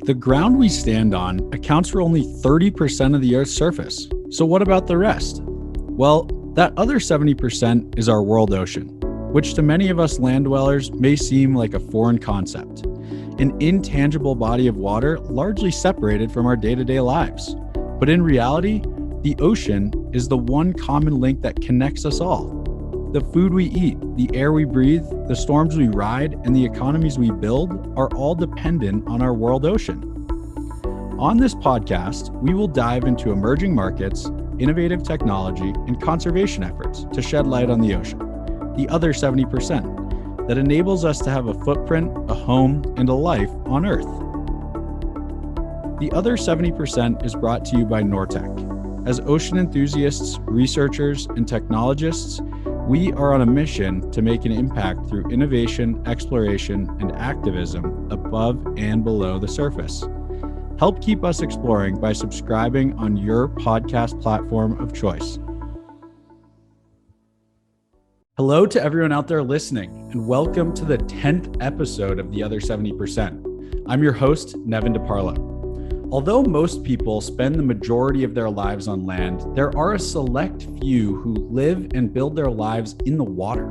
The ground we stand on accounts for only 30% of the Earth's surface. So, what about the rest? Well, that other 70% is our world ocean, which to many of us land dwellers may seem like a foreign concept. An intangible body of water largely separated from our day to day lives. But in reality, the ocean is the one common link that connects us all. The food we eat, the air we breathe, the storms we ride, and the economies we build are all dependent on our world ocean. On this podcast, we will dive into emerging markets, innovative technology, and conservation efforts to shed light on the ocean, the other 70%, that enables us to have a footprint, a home, and a life on Earth. The other 70% is brought to you by Nortec. As ocean enthusiasts, researchers, and technologists, we are on a mission to make an impact through innovation, exploration, and activism above and below the surface. Help keep us exploring by subscribing on your podcast platform of choice. Hello to everyone out there listening, and welcome to the 10th episode of The Other 70%. I'm your host, Nevin DeParlo. Although most people spend the majority of their lives on land, there are a select few who live and build their lives in the water.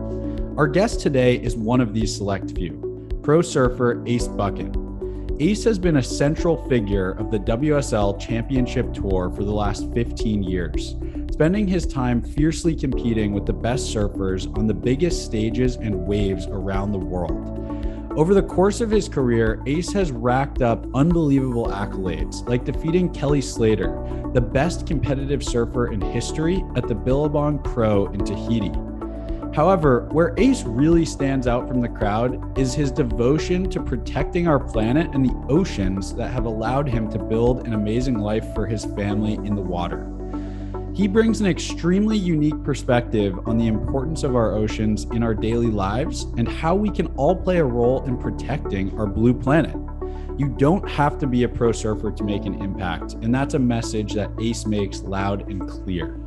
Our guest today is one of these select few, pro surfer Ace Buchan. Ace has been a central figure of the WSL Championship Tour for the last 15 years, spending his time fiercely competing with the best surfers on the biggest stages and waves around the world. Over the course of his career, Ace has racked up unbelievable accolades, like defeating Kelly Slater, the best competitive surfer in history, at the Billabong Pro in Tahiti. However, where Ace really stands out from the crowd is his devotion to protecting our planet and the oceans that have allowed him to build an amazing life for his family in the water. He brings an extremely unique perspective on the importance of our oceans in our daily lives and how we can all play a role in protecting our blue planet. You don't have to be a pro surfer to make an impact, and that's a message that Ace makes loud and clear.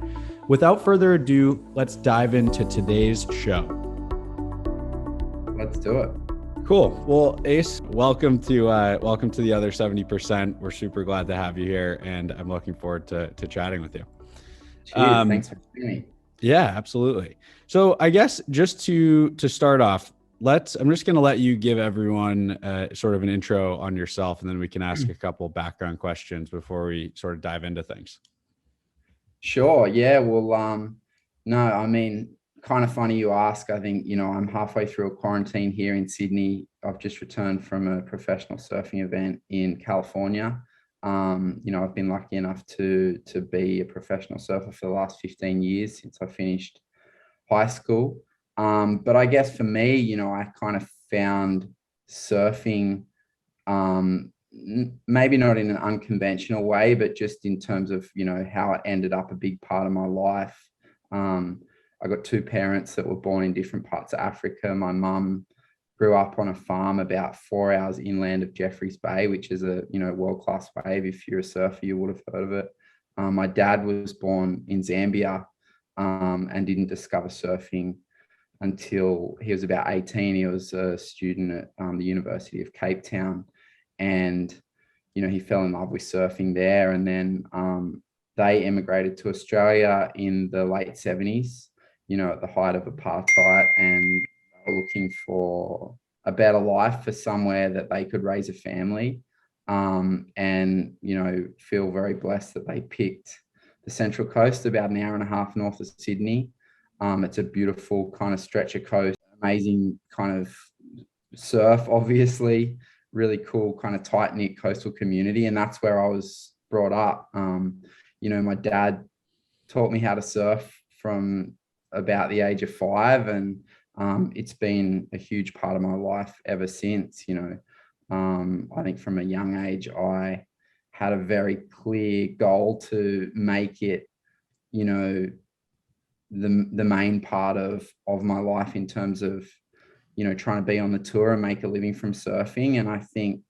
Without further ado, let's dive into today's show. Let's do it. Cool. Well, Ace, welcome to the other 70%. We're super glad to have you here, and I'm looking forward to chatting with you. Cheers. Thanks for having me. Yeah, absolutely. So I guess just to start off, I'm just going to let you give everyone sort of an intro on yourself, and then we can ask a couple background questions before we sort of dive into things. Sure. Yeah. Well, no, I mean, kind of funny you ask. I think, I'm halfway through a quarantine here in Sydney. I've just returned from a professional surfing event in California. I've been lucky enough to be a professional surfer for the last 15 years since I finished high school. But I guess for me, I kind of found surfing, maybe not in an unconventional way, but just in terms of, how it ended up a big part of my life. I got two parents that were born in different parts of Africa. My mum grew up on a farm about 4 hours inland of Jeffreys Bay, which is a world-class wave. If you're a surfer, you would have heard of it. My dad was born in Zambia and didn't discover surfing until he was about 18. He was a student at the University of Cape Town, and he fell in love with surfing there. And then they emigrated to Australia in the late 70s, at the height of apartheid, and looking for a better life, for somewhere that they could raise a family, and feel very blessed that they picked the Central Coast, about an hour and a half north of Sydney. It's a beautiful kind of stretch of coast, amazing kind of surf, obviously, really cool kind of tight-knit coastal community, and that's where I was brought up. My dad taught me how to surf from about the age of 5, and it's been a huge part of my life ever since. I think from a young age, I had a very clear goal to make it, the main part of my life in terms of, trying to be on the tour and make a living from surfing. And I think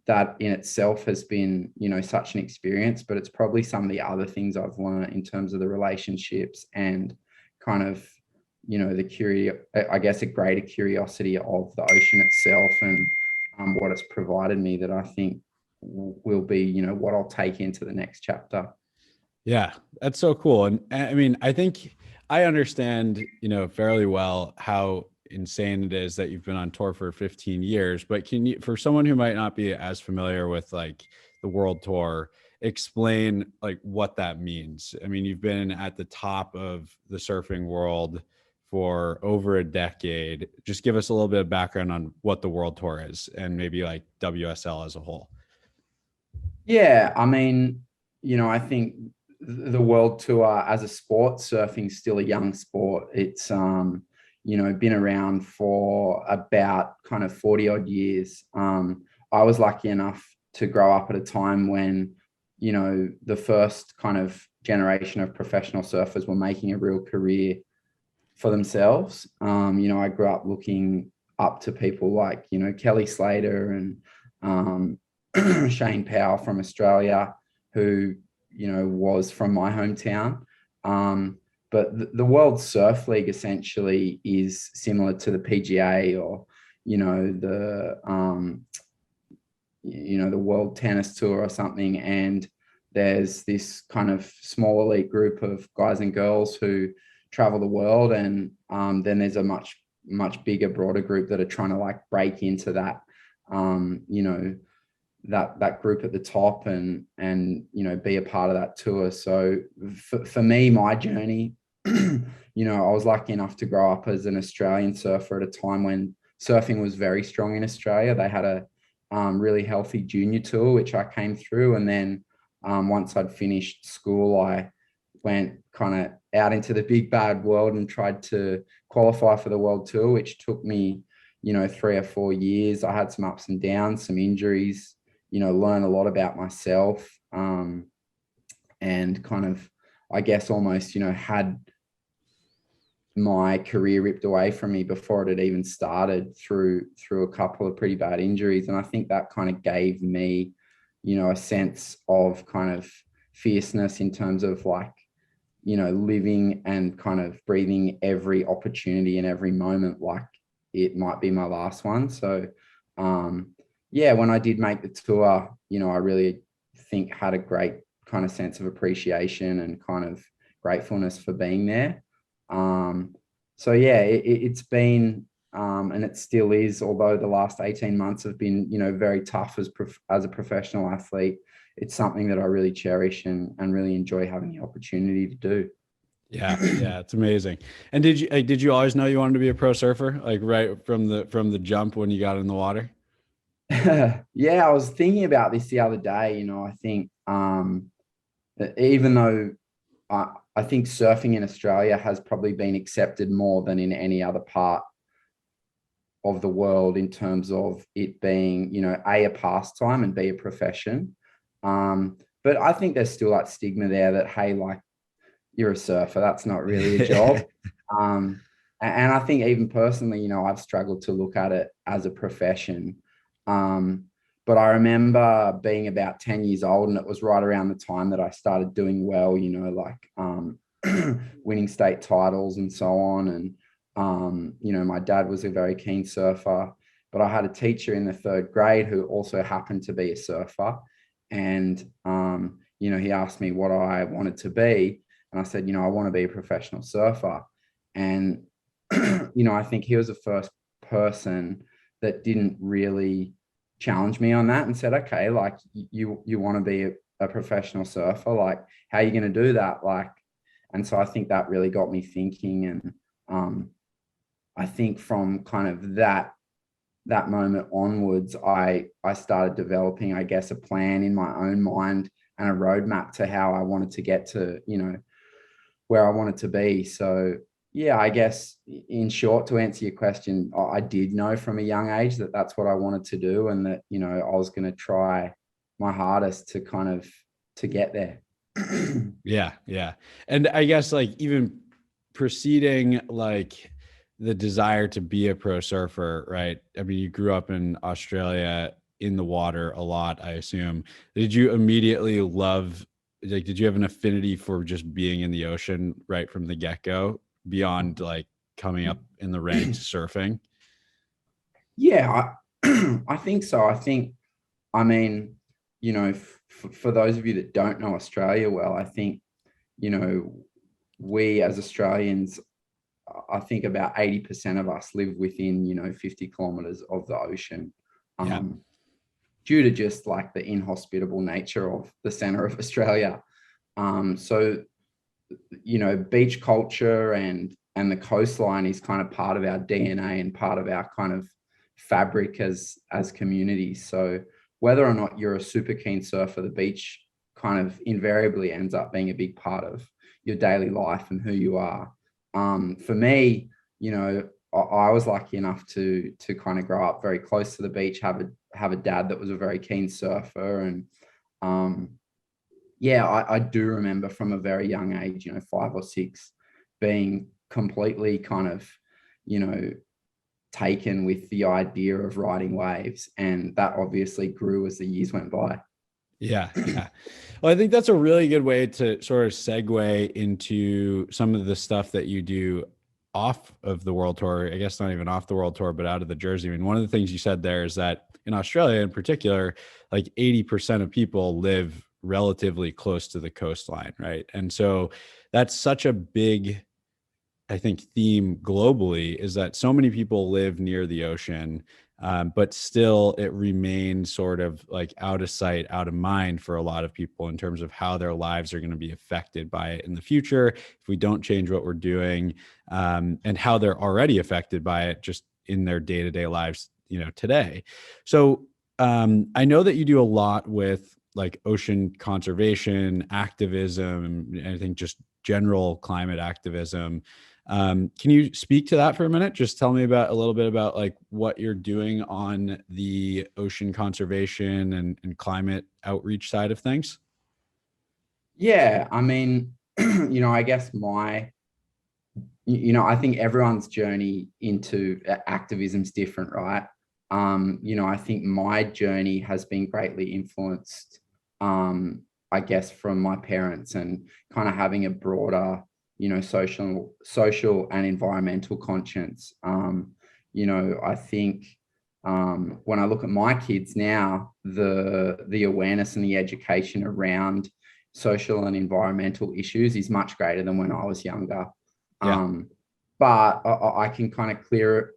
that in itself has been, such an experience, but it's probably some of the other things I've learned in terms of the relationships and kind of, a greater curiosity of the ocean itself and what it's provided me, that I think will be, you know, what I'll take into the next chapter. Yeah, that's so cool. And I mean, I think I understand, you know, fairly well how insane it is that you've been on tour for 15 years, but can you, for someone who might not be as familiar with like the world tour, explain like what that means? I mean, you've been at the top of the surfing world for over a decade. Just give us a little bit of background on what the world tour is and maybe like WSL as a whole. Yeah, I mean, you know, I think the world tour as a sport, surfing's still a young sport. It's you know, been around for about kind of 40 odd years. I was lucky enough to grow up at a time when, you know, the first kind of generation of professional surfers were making a real career for themselves. You know, I grew up looking up to people like, you know, Kelly Slater and Shane Powell from Australia, who, you know, was from my hometown. But the World Surf League essentially is similar to the PGA or, you know, the World Tennis Tour or something. And there's this kind of small elite group of guys and girls who travel the world. And then there's a much bigger, broader group that are trying to like break into that, you know, that group at the top and you know, be a part of that tour. So for me, my journey, you know, I was lucky enough to grow up as an Australian surfer at a time when surfing was very strong in Australia. They had a really healthy junior tour, which I came through. And then once I'd finished school, I went kind of out into the big bad world and tried to qualify for the world tour, which took me, you know, 3 or 4 years. I had some ups and downs, some injuries, you know, learn a lot about myself, and kind of, I guess, almost, you know, had my career ripped away from me before it had even started through a couple of pretty bad injuries. And I think that kind of gave me, you know, a sense of kind of fierceness in terms of like, you know, living and kind of breathing every opportunity and every moment like it might be my last one. So yeah, when I did make the tour, you know, I really think had a great kind of sense of appreciation and kind of gratefulness for being there. So yeah, it's been, and it still is, although the last 18 months have been, you know, very tough as a professional athlete, it's something that I really cherish and really enjoy having the opportunity to do. Yeah, it's amazing. And did you always know you wanted to be a pro surfer, like right from the jump when you got in the water? Yeah, I was thinking about this the other day. You know, I think that even though I think surfing in Australia has probably been accepted more than in any other part of the world in terms of it being, you know, a pastime and B, a profession. But I think there's still that stigma there that, hey, like, you're a surfer, that's not really a job. And I think even personally, you know, I've struggled to look at it as a profession. But I remember being about 10 years old, and it was right around the time that I started doing well, you know, like winning state titles and so on. And, you know, my dad was a very keen surfer, but I had a teacher in the 3rd grade who also happened to be a surfer. And, you know, he asked me what I wanted to be. And I said, you know, I want to be a professional surfer. And, you know, I think he was the first person that didn't really challenge me on that and said, okay, like you want to be a professional surfer, like how are you going to do that? Like, and so I think that really got me thinking. And I think from kind of that moment onwards, I started developing, I guess, a plan in my own mind and a roadmap to how I wanted to get to, you know, where I wanted to be. So yeah, I guess in short, to answer your question, I did know from a young age that that's what I wanted to do, and that, you know, I was going to try my hardest to kind of to get there. Yeah. And I guess like even preceding like the desire to be a pro surfer, right? I mean, you grew up in Australia in the water a lot, I assume. Did you immediately love, like, did you have an affinity for just being in the ocean right from the get-go beyond like coming up in the ranks surfing? Yeah, I think so. I mean, for those of you that don't know Australia well, I think, we as Australians, I think about 80% of us live within, 50 kilometers of the ocean. Yeah. Due to just like the inhospitable nature of the center of Australia. So, beach culture and the coastline is kind of part of our DNA and part of our kind of fabric as communities. So whether or not you're a super keen surfer, the beach kind of invariably ends up being a big part of your daily life and who you are. For me, I was lucky enough to kind of grow up very close to the beach, have a dad that was a very keen surfer. And I do remember from a very young age, 5 or 6, being completely kind of, taken with the idea of riding waves. And that obviously grew as the years went by. Yeah. Well, I think that's a really good way to sort of segue into some of the stuff that you do off of the world tour. I guess not even off the world tour, but out of the jersey. I mean, one of the things you said there is that in Australia in particular, like 80% of people live relatively close to the coastline, right? And so that's such a big, I think, theme globally, is that so many people live near the ocean, but still it remains sort of like out of sight, out of mind for a lot of people in terms of how their lives are going to be affected by it in the future if we don't change what we're doing, and how they're already affected by it just in their day-to-day lives, today. So I know that you do a lot with like ocean conservation, activism, and I think just general climate activism. Can you speak to that for a minute? Just tell me a little bit about like what you're doing on the ocean conservation and climate outreach side of things. Yeah, I mean, I guess I think everyone's journey into activism is different, right? I think my journey has been greatly influenced, I guess, from my parents and kind of having a broader, social and environmental conscience. I think when I look at my kids now, the awareness and the education around social and environmental issues is much greater than when I was younger. Yeah. But I can kind of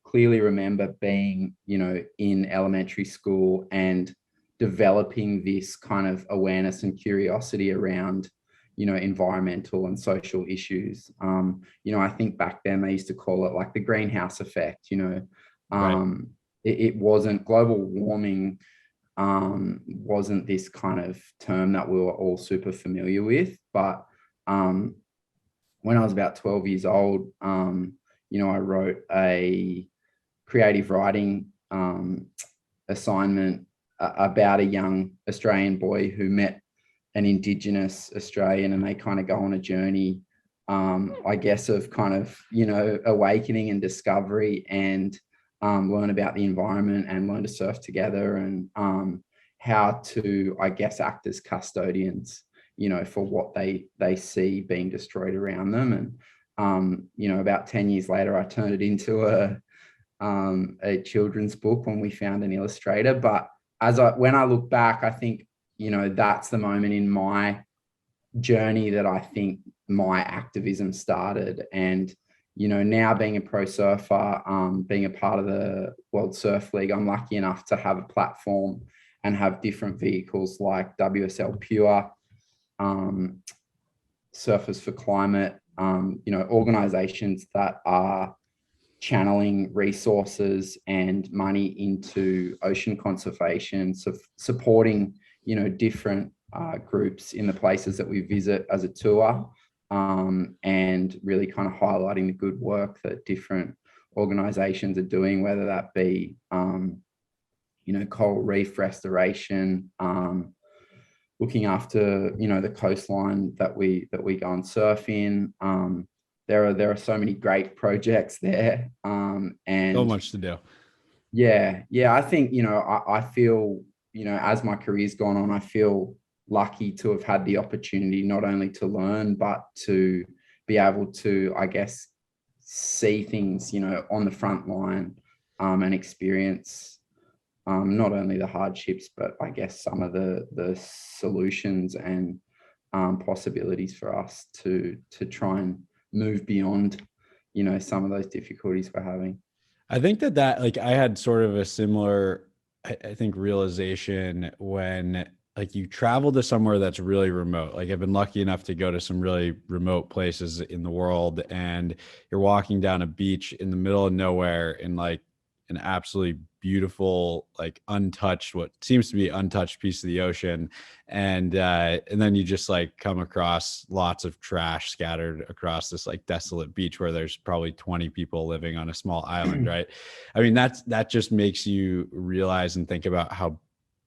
clearly remember being, in elementary school and developing this kind of awareness and curiosity around, environmental and social issues. I think back then they used to call it like the greenhouse effect. Right. It wasn't global warming. Wasn't this kind of term that we were all super familiar with, but when I was about 12 years old, I wrote a creative writing assignment about a young Australian boy who met an Indigenous Australian, and they kind of go on a journey, I guess, of kind of, awakening and discovery, and learn about the environment and learn to surf together, and how to, I guess, act as custodians, for what they see being destroyed around them. And, about 10 years later, I turned it into a children's book when we found an illustrator. But when I look back, I think, that's the moment in my journey that I think my activism started. And, now being a pro surfer, being a part of the World Surf League, I'm lucky enough to have a platform and have different vehicles like WSL Pure, Surfers for Climate, organizations that are channeling resources and money into ocean conservation, so supporting, different groups in the places that we visit as a tour, and really kind of highlighting the good work that different organizations are doing, whether that be, coral reef restoration, looking after, the coastline that we go and surf in. There are so many great projects there, and So much to do. Yeah, I think, I feel, as my career's gone on, I feel lucky to have had the opportunity not only to learn, but to be able to, I guess, see things, on the front line, and experience, not only the hardships, but I guess some of the solutions and possibilities for us to try and move beyond, some of those difficulties we're having. I think that like I had sort of a similar, I think, realization when like you travel to somewhere that's really remote. Like I've been lucky enough to go to some really remote places in the world, and you're walking down a beach in the middle of nowhere in like an absolutely beautiful, like untouched, what seems to be untouched piece of the ocean. And then you just like come across lots of trash scattered across this like desolate beach where there's probably 20 people living on a small island, right? I mean, that just makes you realize and think about how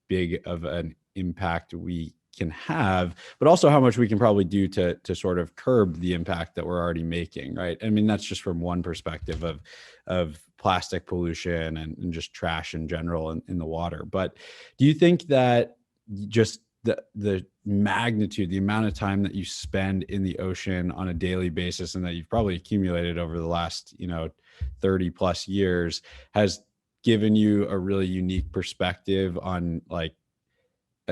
big of an impact we can have, but also how much we can probably do to sort of curb the impact that we're already making, right? I mean, that's just from one perspective of plastic pollution and just trash in general in the water. But do you think that just the magnitude, the amount of time that you spend in the ocean on a daily basis and that you've probably accumulated over the last, 30 plus years has given you a really unique perspective on, like,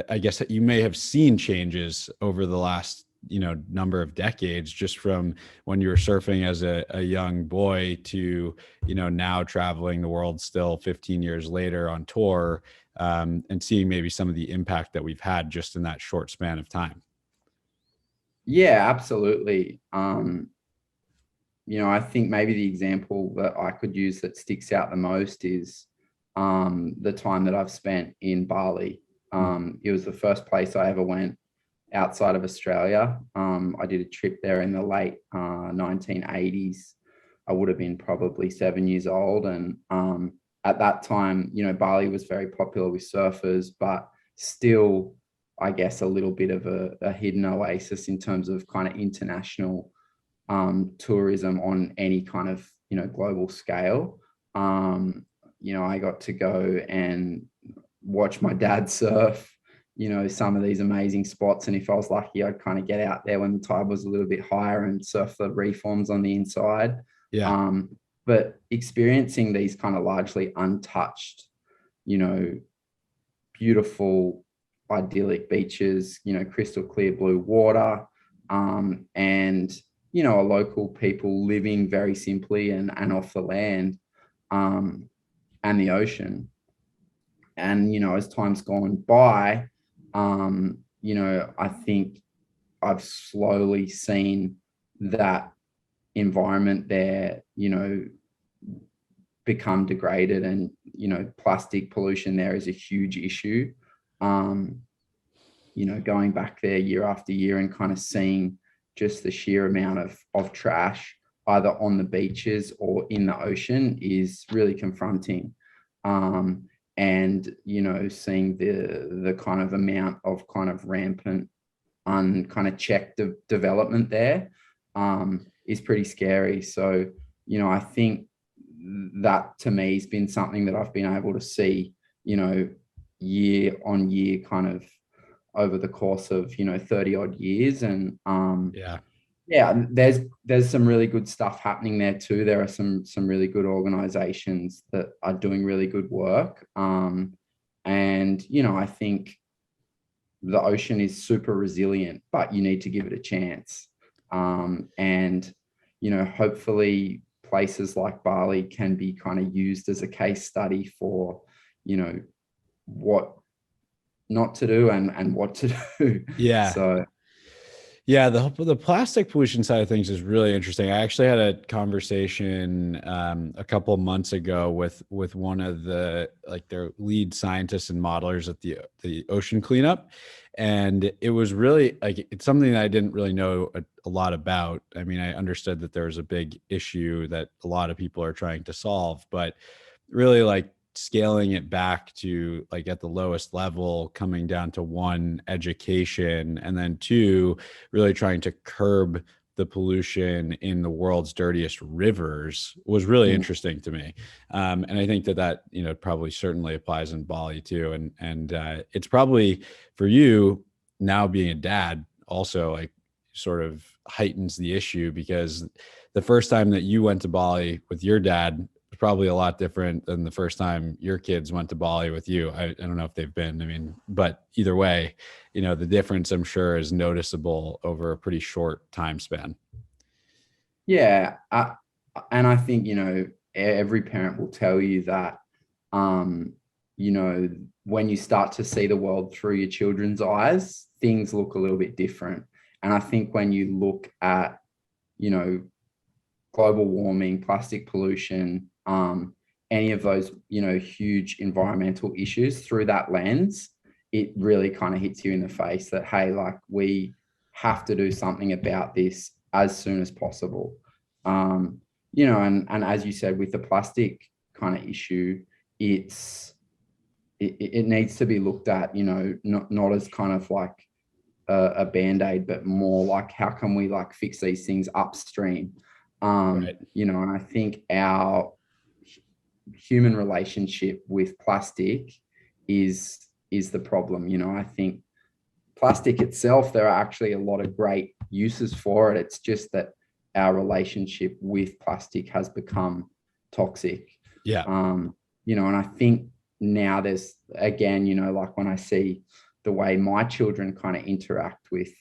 I guess you may have seen changes over the last, number of decades, just from when you were surfing as a young boy to, now traveling the world still 15 years later on tour, and seeing maybe some of the impact that we've had just in that short span of time. Yeah, absolutely. I think maybe the example that I could use that sticks out the most is the time that I've spent in Bali. It was the first place I ever went outside of Australia. I did a trip there in the late 1980s. I would have been probably 7 years old. And at that time, Bali was very popular with surfers, but still, I guess, a little bit of a hidden oasis in terms of kind of international tourism on any kind of, global scale. I got to go and watch my dad surf, some of these amazing spots. And if I was lucky, I'd kind of get out there when the tide was a little bit higher and surf the reforms on the inside. Yeah. But experiencing these kind of largely untouched, beautiful, idyllic beaches, crystal clear blue water, and, a local people living very simply and off the land, and the ocean. And, as time's gone by, I think I've slowly seen that environment there, become degraded, and, plastic pollution there is a huge issue. Going back there year after year and kind of seeing just the sheer amount of trash either on the beaches or in the ocean is really confronting. And, seeing the kind of amount of kind of rampant, kind of checked development there is pretty scary. So, I think that to me has been something that I've been able to see, year on year kind of over the course of, 30 odd years. And yeah, there's some really good stuff happening there too. There are some really good organizations that are doing really good work. And, I think the ocean is super resilient, but you need to give it a chance. And, hopefully places like Bali can be kind of used as a case study for, what not to do and what to do. Yeah. So yeah, the plastic pollution side of things is really interesting. I actually had a conversation a couple of months ago with one of their lead scientists and modelers at the ocean cleanup, and it was really like it's something that I didn't really know a lot about. I mean, I understood that there was a big issue that a lot of people are trying to solve, but really like scaling it back to like at the lowest level, coming down to one, education, and then two, really trying to curb the pollution in the world's dirtiest rivers was really interesting to me. And I think that probably certainly applies in Bali too. And it's probably for you now being a dad also like sort of heightens the issue, because the first time that you went to Bali with your dad probably a lot different than the first time your kids went to Bali with you. I don't know if they've been, I mean, but either way, the difference I'm sure is noticeable over a pretty short time span. Yeah. And I think, every parent will tell you that, when you start to see the world through your children's eyes, things look a little bit different. And I think when you look at, global warming, plastic pollution, any of those, huge environmental issues through that lens, it really kind of hits you in the face that, hey, like we have to do something about this as soon as possible. And as you said, with the plastic kind of issue, it needs to be looked at, not as kind of like a band-aid, but more like how can we like fix these things upstream? Right. And I think our human relationship with plastic is the problem. I think plastic itself, there are actually a lot of great uses for it. It's just that our relationship with plastic has become toxic. Yeah. And I think now there's, again, like when I see the way my children kind of interact with,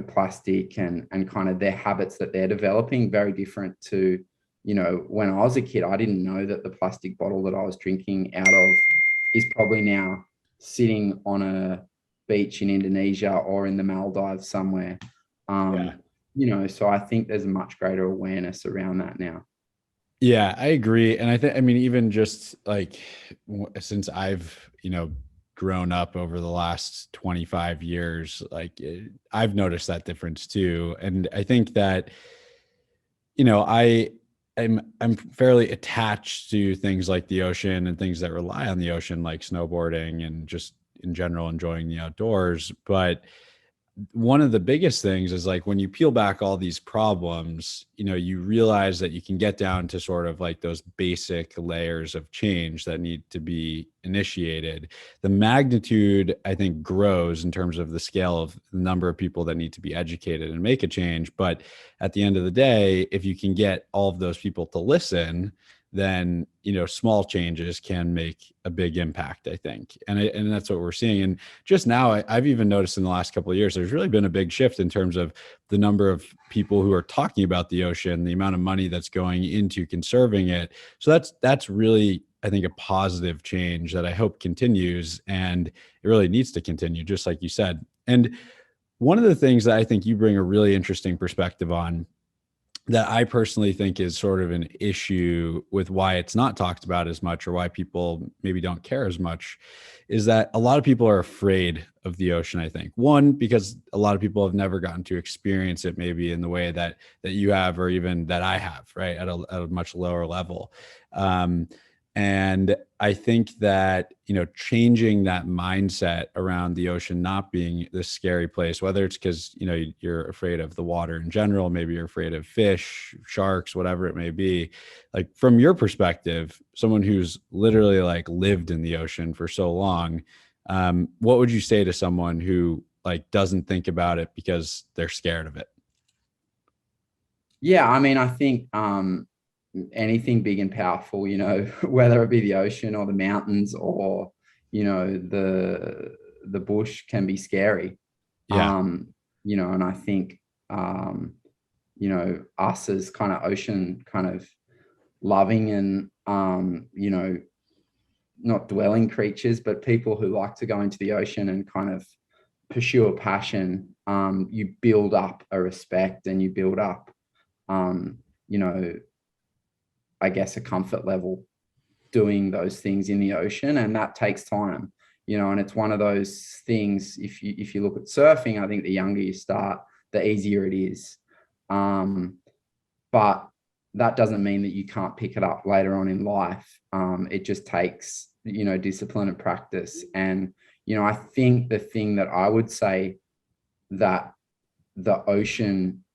plastic and kind of their habits that they're developing, very different to, when I was a kid. I didn't know that the plastic bottle that I was drinking out of is probably now sitting on a beach in Indonesia or in the Maldives somewhere. So I think there's a much greater awareness around that now. Yeah, I agree. And I mean, even just like since I've, grown up over the last 25 years, like I've noticed that difference too. And I think that, I'm fairly attached to things like the ocean and things that rely on the ocean, like snowboarding and just in general enjoying the outdoors. But one of the biggest things is like when you peel back all these problems, you realize that you can get down to sort of like those basic layers of change that need to be initiated. The magnitude, I think, grows in terms of the scale of the number of people that need to be educated and make a change. But at the end of the day, if you can get all of those people to listen, then small changes can make a big impact, I think. And that's what we're seeing. And just now, I've even noticed in the last couple of years, there's really been a big shift in terms of the number of people who are talking about the ocean, the amount of money that's going into conserving it. So that's really, I think, a positive change that I hope continues, and it really needs to continue, just like you said. And one of the things that I think you bring a really interesting perspective on that I personally think is sort of an issue with why it's not talked about as much, or why people maybe don't care as much, is that a lot of people are afraid of the ocean. I think one, because a lot of people have never gotten to experience it maybe in the way that you have, or even that I have, right, at a much lower level. And I think that, changing that mindset around the ocean not being this scary place, whether it's because, you're afraid of the water in general, maybe you're afraid of fish, sharks, whatever it may be. Like from your perspective, someone who's literally like lived in the ocean for so long, what would you say to someone who like doesn't think about it because they're scared of it? Yeah, I mean, I think, anything big and powerful, whether it be the ocean or the mountains or, the bush, can be scary. Yeah. And I think, us as kind of ocean kind of loving and, not dwelling creatures, but people who like to go into the ocean and kind of pursue a passion, you build up a respect, and you build up, I guess, a comfort level doing those things in the ocean, and that takes time, and it's one of those things. If you look at surfing, I think the younger you start, the easier it is, but that doesn't mean that you can't pick it up later on in life. It just takes, discipline and practice. And, I think the thing that I would say that the ocean,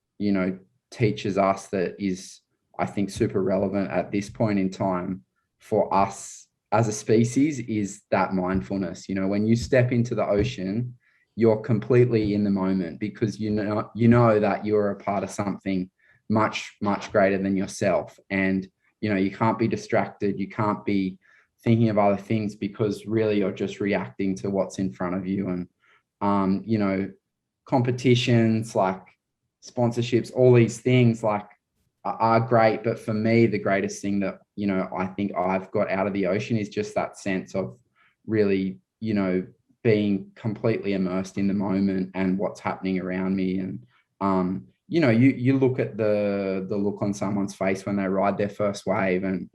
teaches us that is, I think, super relevant at this point in time for us as a species, is that mindfulness. When you step into the ocean, you're completely in the moment, because you know that you're a part of something much, much greater than yourself. And, you can't be distracted. You can't be thinking of other things, because really you're just reacting to what's in front of you. And competitions like sponsorships, all these things like are great, but for me the greatest thing that I think I've got out of the ocean is just that sense of really being completely immersed in the moment and what's happening around me. And you look at the look on someone's face when they ride their first wave, and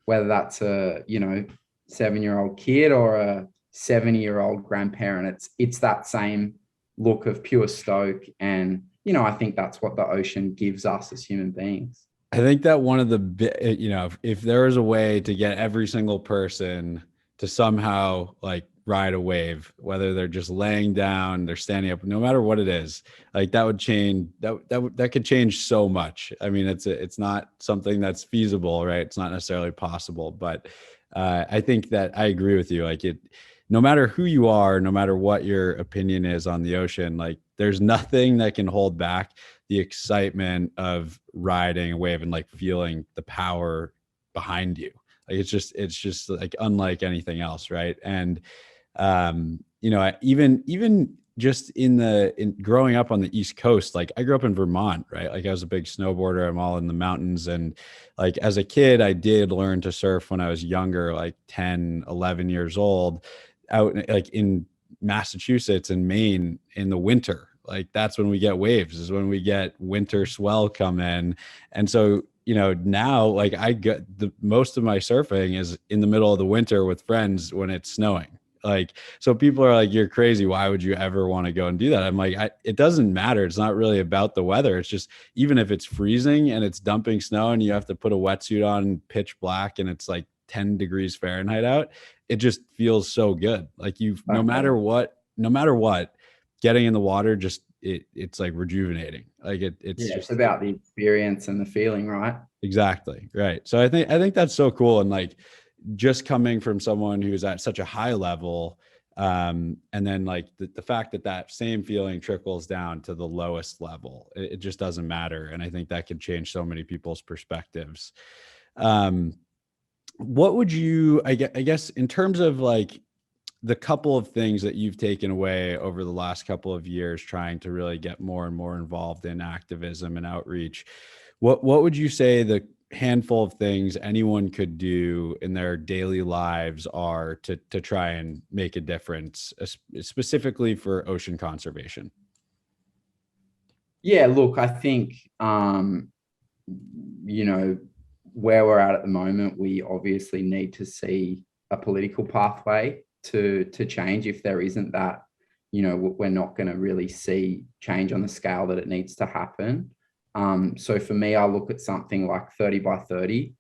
whether that's a 7-year-old kid or a 70-year-old grandparent, it's that same look of pure stoke. And I think that's what the ocean gives us as human beings. I think that one of the, if there was a way to get every single person to somehow like ride a wave, whether they're just laying down, they're standing up, no matter what it is, like that would change, that could change so much. I mean, it's not something that's feasible, right? It's not necessarily possible, but I think that I agree with you. Like no matter who you are, no matter what your opinion is on the ocean, like there's nothing that can hold back the excitement of riding a wave and like feeling the power behind you. Like it's just like unlike anything else, right? And even just in growing up on the East Coast, like I grew up in Vermont, right? Like I was a big snowboarder. I'm all in the mountains. And like as a kid, I did learn to surf when I was younger, like 10, 11 years old, out like in Massachusetts and Maine in the winter. Like that's when we get waves, is when we get winter swell come in. And so, now like I get most of my surfing is in the middle of the winter with friends when it's snowing. Like, so people are like, you're crazy. Why would you ever want to go and do that? I'm like, it doesn't matter. It's not really about the weather. It's just, even if it's freezing and it's dumping snow and you have to put a wetsuit on pitch black and it's like 10 degrees Fahrenheit out, it just feels so good. Like no matter what, getting in the water, just it's like rejuvenating. Like it's about the experience and the feeling, right? Exactly. Right. So I think that's so cool. And like, just coming from someone who's at such a high level, and then like the fact that same feeling trickles down to the lowest level, it just doesn't matter. And I think that could change so many people's perspectives. What would you, I guess, in terms of like the couple of things that you've taken away over the last couple of years, trying to really get more and more involved in activism and outreach, what would you say the handful of things anyone could do in their daily lives are to try and make a difference, specifically for ocean conservation? Yeah, look, I think, where we're at the moment, we obviously need to see a political pathway to change. If there isn't that, we're not going to really see change on the scale that it needs to happen. So for me, I look at something like 30 by 30,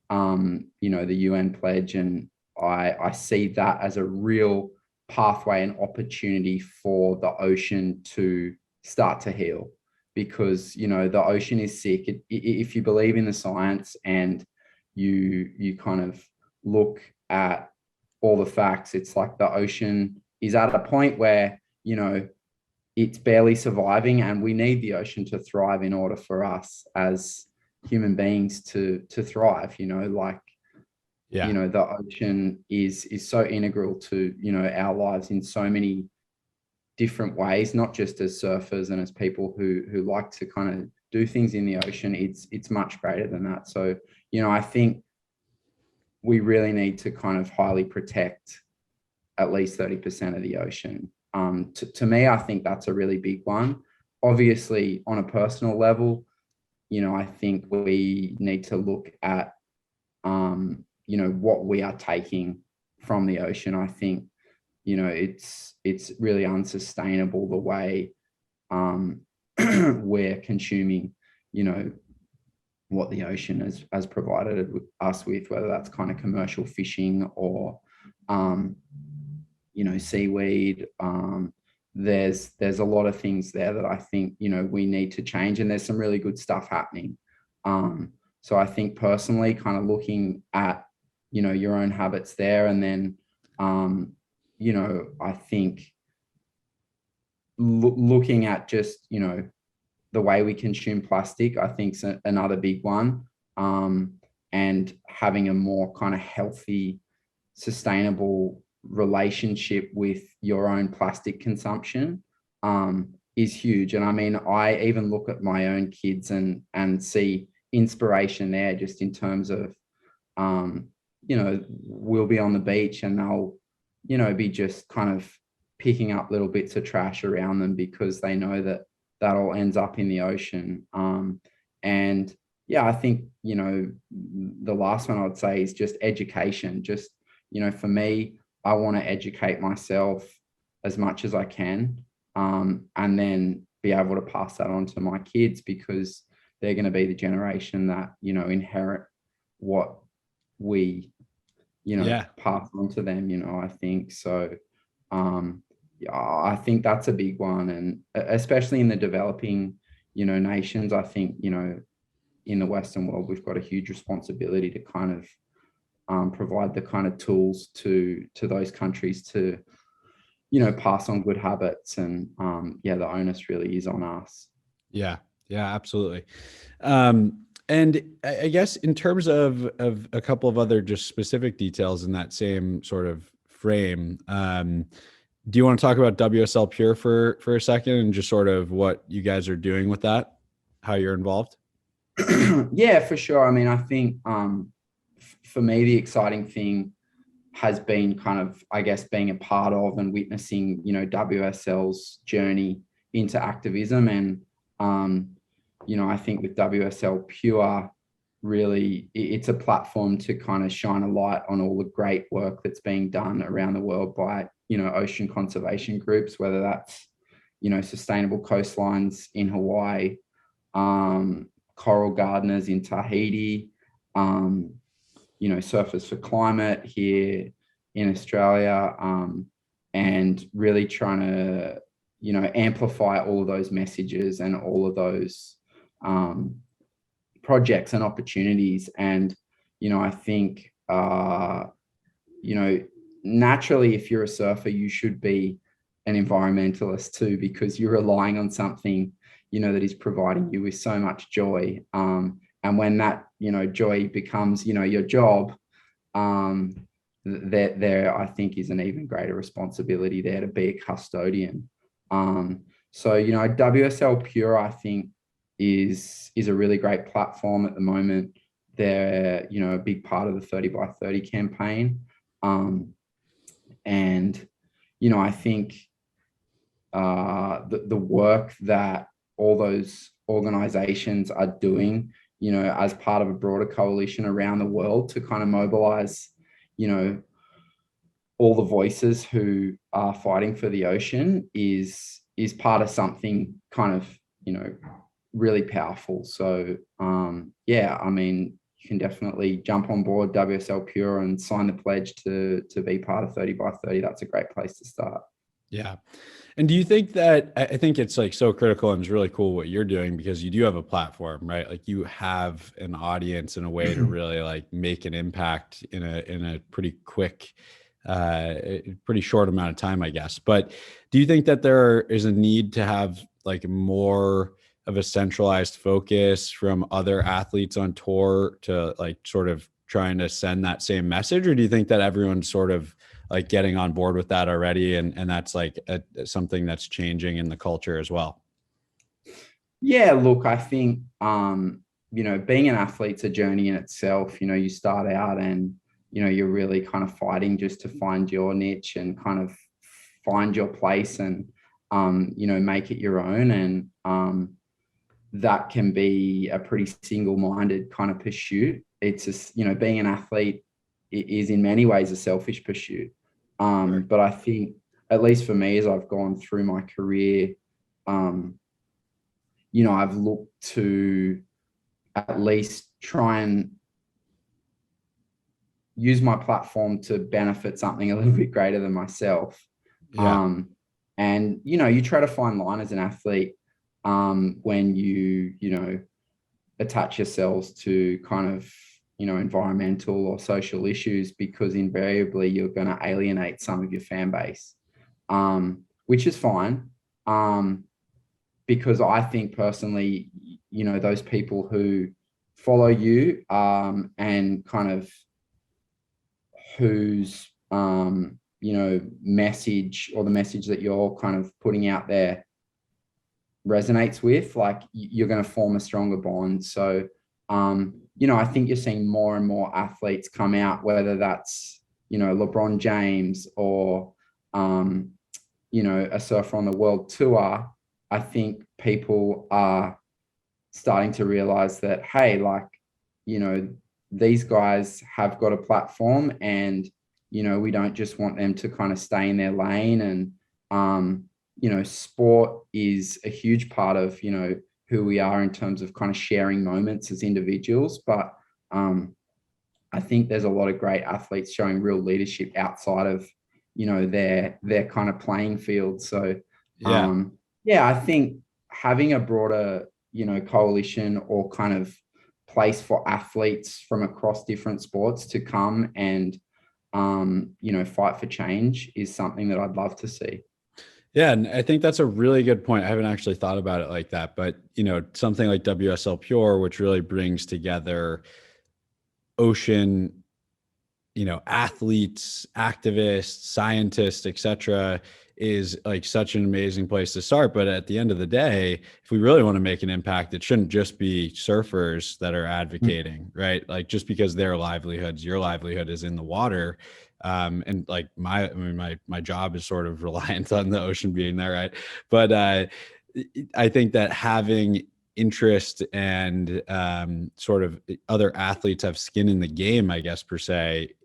the UN pledge, and I see that as a real pathway and opportunity for the ocean to start to heal. Because, the ocean is sick. If you believe in the science and you kind of look at all the facts, it's like the ocean is at a point where, it's barely surviving, and we need the ocean to thrive in order for us as human beings to thrive. The ocean is so integral to our lives in so many different ways, not just as surfers and as people who like to kind of do things in the ocean. It's much greater than that. So I think we really need to kind of highly protect at least 30% of the ocean. To me, I think that's a really big one. Obviously, on a personal level, I think we need to look at, what we are taking from the ocean. I think, it's really unsustainable the way we're consuming, what the ocean has provided us with, whether that's kind of commercial fishing or, seaweed. There's a lot of things there that I think, we need to change, and there's some really good stuff happening. So I think personally, kind of looking at, your own habits there, and then, I think looking at just, the way we consume plastic, I think is another big one. and having a more kind of healthy, sustainable relationship with your own plastic consumption is huge. And I mean, I even look at my own kids and see inspiration there, just in terms of, we'll be on the beach and they'll, be just kind of picking up little bits of trash around them because they know that all ends up in the ocean. And yeah, I think, the last one I would say is just education. Just, for me, I want to educate myself as much as I can, and then be able to pass that on to my kids, because they're going to be the generation that, inherit what we, pass on to them, I think. So, I think that's a big one. And especially in the developing, nations, I think, in the Western world, we've got a huge responsibility to kind of provide the kind of tools to those countries to, pass on good habits. And the onus really is on us. Yeah, absolutely. And I guess in terms of a couple of other just specific details in that same sort of frame, do you want to talk about WSL Pure for a second, and just sort of what you guys are doing with that, how you're involved? Yeah, for sure. I mean, I think for me, the exciting thing has been kind of, I guess, being a part of and witnessing, WSL's journey into activism. And, I think with WSL Pure, really, it's a platform to kind of shine a light on all the great work that's being done around the world by, ocean conservation groups, whether that's, sustainable coastlines in Hawaii, coral gardeners in Tahiti, Surfers for Climate here in Australia, and really trying to, amplify all of those messages and all of those projects and opportunities. And, I think, naturally, if you're a surfer, you should be an environmentalist too, because you're relying on something, that is providing you with so much joy. And when that, joy becomes, your job, there, I think, is an even greater responsibility there to be a custodian. So, WSL Pure, I think, is a really great platform at the moment. They're, a big part of the 30 by 30 campaign. And, I think the work that all those organizations are doing, as part of a broader coalition around the world to kind of mobilize, all the voices who are fighting for the ocean is part of something kind of, really powerful. So, I mean, you can definitely jump on board WSL Pure and sign the pledge to be part of 30 by 30. That's a great place to start. Yeah. And do you think that, I think it's like so critical, and it's really cool what you're doing, because you do have a platform, right? Like you have an audience in a way to really like make an impact in a pretty quick, pretty short amount of time, I guess. But do you think that there is a need to have like more of a centralized focus from other athletes on tour to like sort of trying to send that same message? Or do you think that everyone's sort of like getting on board with that already, and that's like something that's changing in the culture as well? Yeah, look, I think, being an athlete's a journey in itself. You start out and, you're really kind of fighting just to find your niche and kind of find your place and, make it your own. And that can be a pretty single-minded kind of pursuit. It's just, being an athlete is in many ways a selfish pursuit. But I think, at least for me, as I've gone through my career, I've looked to at least try and use my platform to benefit something a little bit greater than myself. Yeah. And, you try to find line as an athlete when you attach yourselves to kind of, environmental or social issues, because invariably you're going to alienate some of your fan base, which is fine. Because I think personally, those people who follow you, and kind of whose, message, or the message that you're kind of putting out there resonates with, like, you're going to form a stronger bond. So, I think you're seeing more and more athletes come out, whether that's, LeBron James or, a surfer on the world tour. I think people are starting to realize that, hey, like, these guys have got a platform, and, we don't just want them to kind of stay in their lane. And, sport is a huge part of, who we are in terms of kind of sharing moments as individuals. But I think there's a lot of great athletes showing real leadership outside of, their kind of playing field. So, I think having a broader, coalition or kind of place for athletes from across different sports to come and, fight for change is something that I'd love to see. Yeah, and I think that's a really good point. I haven't actually thought about it like that, but something like WSL Pure, which really brings together ocean, athletes, activists, scientists, etc., is like such an amazing place to start. But at the end of the day, if we really want to make an impact, it shouldn't just be surfers that are advocating, right? Like, just because their livelihoods, your livelihood is in the water. And like my job is sort of reliant on the ocean being there, right? But I think that having interest and sort of other athletes have skin in the game, I guess, per se,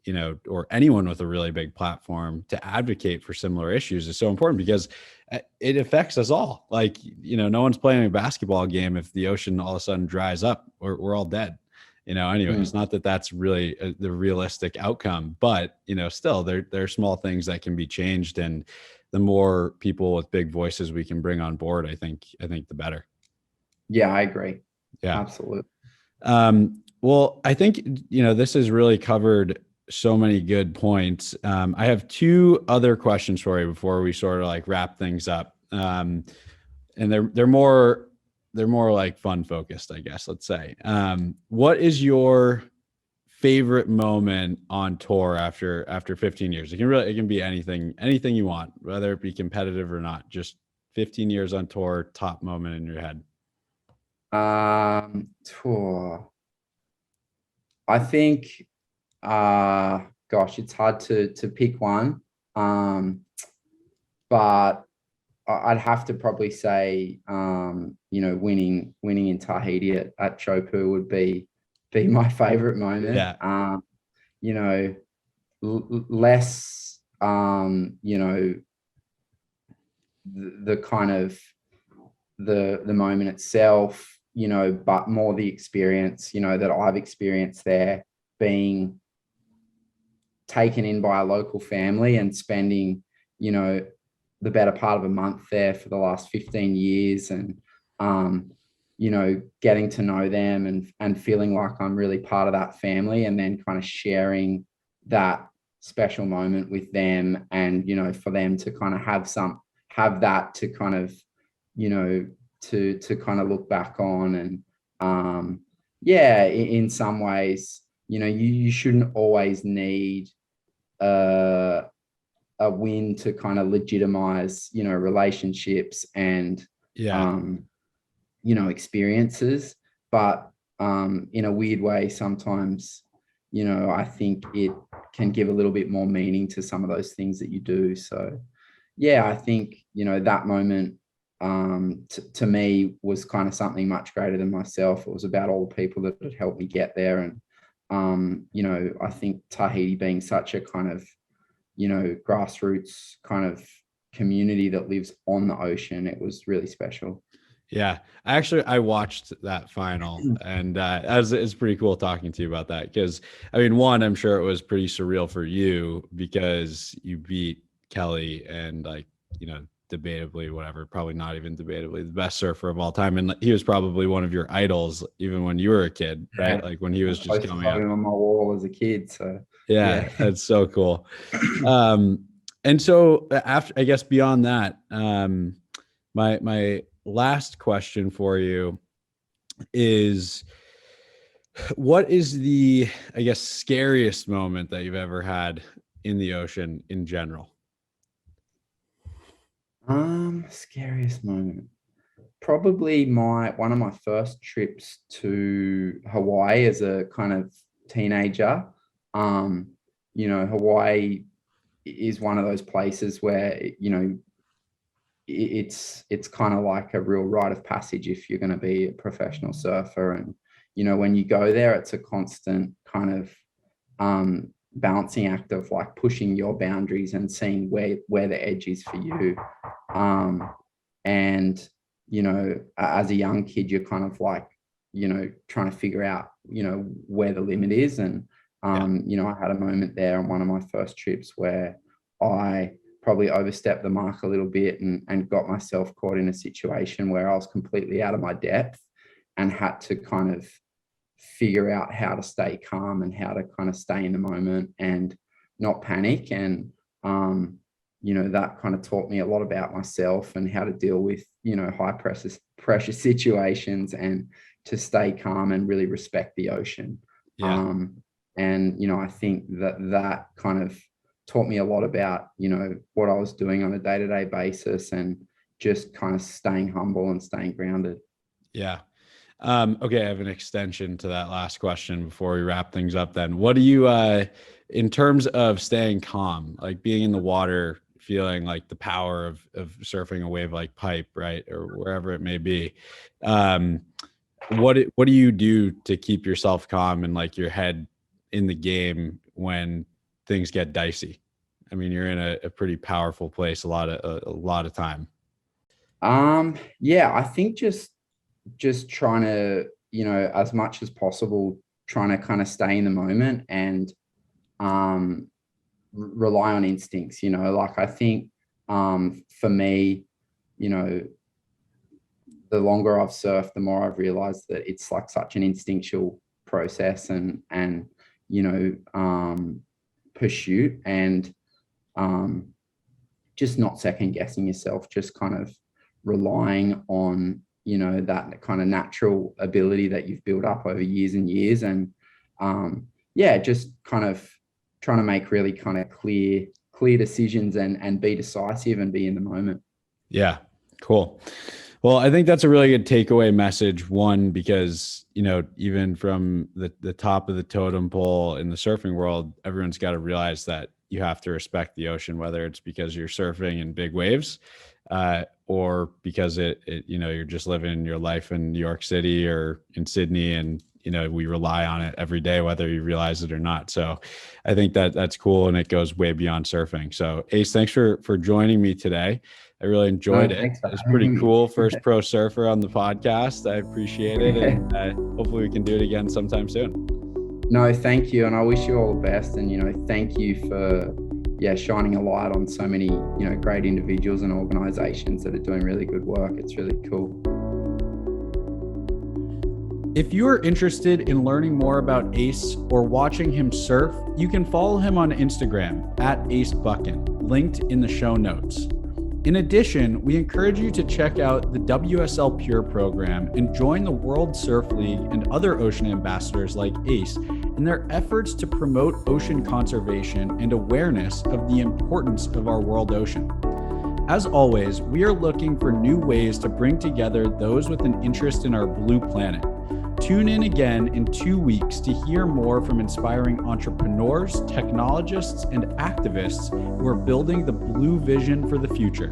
or anyone with a really big platform to advocate for similar issues is so important, because it affects us all. Like, no one's playing a basketball game if the ocean all of a sudden dries up. We're all dead. Anyway, it's not that that's really the realistic outcome, but, still there are small things that can be changed. And the more people with big voices we can bring on board, I think the better. Yeah, I agree. Yeah, absolutely. Well, I think, this has really covered so many good points. I have two other questions for you before we sort of like wrap things up. And they're more like fun focused, I guess, let's say. What is your favorite moment on tour after 15 years? It can be anything you want, whether it be competitive or not. Just 15 years on tour, top moment in your head. Tour. I think, gosh, it's hard to pick one. But I'd have to probably say, winning in Tahiti at Chopu would be my favorite moment. Yeah. Less, the kind of the moment itself, but more the experience, that I've experienced there, being taken in by a local family and spending, the better part of a month there for the last 15 years, and, getting to know them and feeling like I'm really part of that family, and then kind of sharing that special moment with them, and, for them to kind of have that to kind of, to kind of look back on. And in some ways, you shouldn't always need a win to kind of legitimize, relationships and experiences. But in a weird way, sometimes, I think it can give a little bit more meaning to some of those things that you do. So I think, that moment, to me, was kind of something much greater than myself. It was about all the people that had helped me get there. And, I think Tahiti being such a kind of, grassroots kind of community that lives on the ocean, it was really special. Yeah, I watched that final, and it's pretty cool talking to you about that, because one, I'm sure it was pretty surreal for you because you beat Kelly, and debatably, whatever, probably not even debatably, the best surfer of all time, and he was probably one of your idols even when you were a kid, right? Like when he was just coming out on my wall as a kid. So yeah. That's so cool. And so after, I guess, beyond that, my last question for you is, What is the, I guess, scariest moment that you've ever had in the ocean in general? Scariest moment. Probably one of my first trips to Hawaii as a kind of teenager. Hawaii is one of those places where, it's kind of like a real rite of passage if you're going to be a professional surfer. And, when you go there, it's a constant kind of balancing act of like pushing your boundaries and seeing where the edge is for you. And as a young kid, you're kind of like, trying to figure out, where the limit is. And, I had a moment there on one of my first trips where I probably overstepped the mark a little bit and got myself caught in a situation where I was completely out of my depth and had to kind of figure out how to stay calm and how to kind of stay in the moment and not panic. And, that kind of taught me a lot about myself and how to deal with, high pressure situations and to stay calm and really respect the ocean. Yeah. I think that kind of taught me a lot about, what I was doing on a day-to-day basis and just kind of staying humble and staying grounded. Yeah. Okay. I have an extension to that last question before we wrap things up then. What do you, in terms of staying calm, like being in the water, feeling like the power of surfing a wave like pipe, right? Or wherever it may be. What do you do to keep yourself calm and like your head in the game when things get dicey? I mean, you're in a pretty powerful place a lot of time. Yeah, I think just trying to, as much as possible, trying to kind of stay in the moment and rely on instincts. Like I think for me, the longer I've surfed, the more I've realized that it's like such an instinctual process and pursuit, and just not second guessing yourself, just kind of relying on, that kind of natural ability that you've built up over years and years. And just kind of trying to make really kind of clear decisions and be decisive and be in the moment. Yeah. Cool. Well, I think that's a really good takeaway message. One, because, even from the top of the totem pole in the surfing world, everyone's got to realize that you have to respect the ocean, whether it's because you're surfing in big waves, or because you're just living your life in New York City or in Sydney, and we rely on it every day, whether you realize it or not. So I think that's cool, and it goes way beyond surfing. So Ace, thanks for joining me today. I really enjoyed it. It's pretty cool. First pro surfer on the podcast. I appreciate it. And hopefully we can do it again sometime soon. No, thank you. And I wish you all the best. And, thank you for, shining a light on so many, great individuals and organizations that are doing really good work. It's really cool. If you are interested in learning more about Ace or watching him surf, you can follow him on Instagram @AceBuchan, linked in the show notes. In addition, we encourage you to check out the WSL Pure program and join the World Surf League and other ocean ambassadors like Ace in their efforts to promote ocean conservation and awareness of the importance of our world ocean. As always, we are looking for new ways to bring together those with an interest in our blue planet. Tune in again in 2 weeks to hear more from inspiring entrepreneurs, technologists, and activists who are building the blue vision for the future.